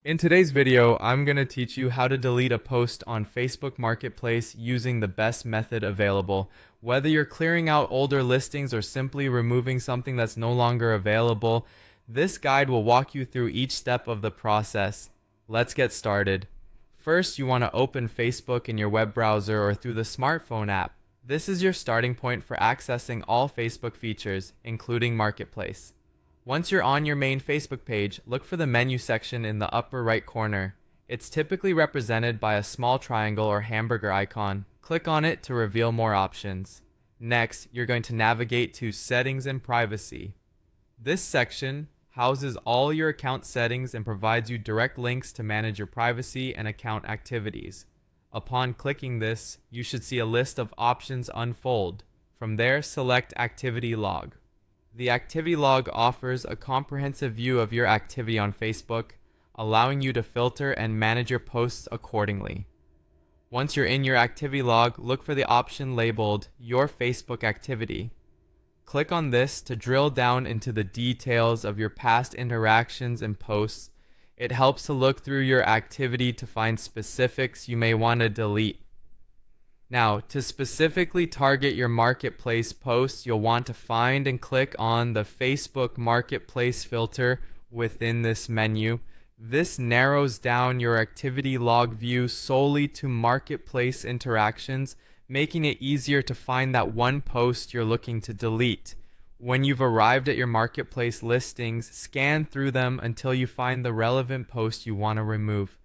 In today's video, I'm going to teach you how to delete a post on Facebook Marketplace using the best method available. Whether you're clearing out older listings or simply removing something that's no longer available, this guide will walk you through each step of the process. Let's get started. First, you want to open Facebook in your web browser or through the smartphone app. This is your starting point for accessing all Facebook features, including Marketplace. Once you're on your main Facebook page, look for the menu section in the upper right corner. It's typically represented by a small triangle or hamburger icon. Click on it to reveal more options. Next, you're going to navigate to Settings and Privacy. This section houses all your account settings and provides you direct links to manage your privacy and account activities. Upon clicking this, you should see a list of options unfold. From there, select Activity Log. The activity log offers a comprehensive view of your activity on Facebook, allowing you to filter and manage your posts accordingly. Once you're in your activity log, look for the option labeled Your Facebook Activity. Click on this to drill down into the details of your past interactions and posts. It helps to look through your activity to find specifics you may want to delete. Now, to specifically target your Marketplace posts, you'll want to find and click on the Facebook Marketplace filter within this menu. This narrows down your activity log view solely to Marketplace interactions, making it easier to find that one post you're looking to delete. When you've arrived at your Marketplace listings, scan through them until you find the relevant post you want to remove.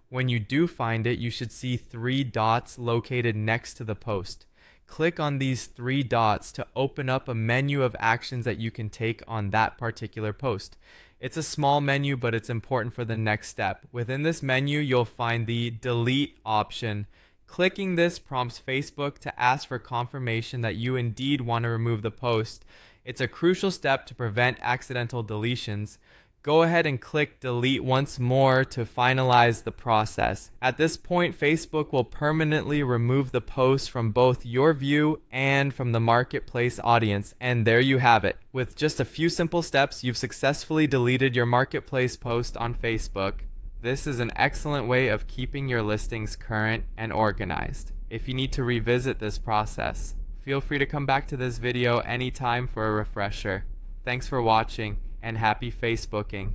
When you do find it, you should see 3 dots located next to the post. Click on these 3 dots to open up a menu of actions that you can take on that particular post. It's a small menu, but it's important for the next step. Within this menu, you'll find the Delete option. Clicking this prompts Facebook to ask for confirmation that you indeed want to remove the post. It's a crucial step to prevent accidental deletions. Go ahead and click delete once more to finalize the process. At this point, Facebook will permanently remove the post from both your view and from the Marketplace audience. And there you have it. With just a few simple steps, you've successfully deleted your Marketplace post on Facebook. This is an excellent way of keeping your listings current and organized. If you need to revisit this process, feel free to come back to this video anytime for a refresher. Thanks for watching, and happy Facebooking.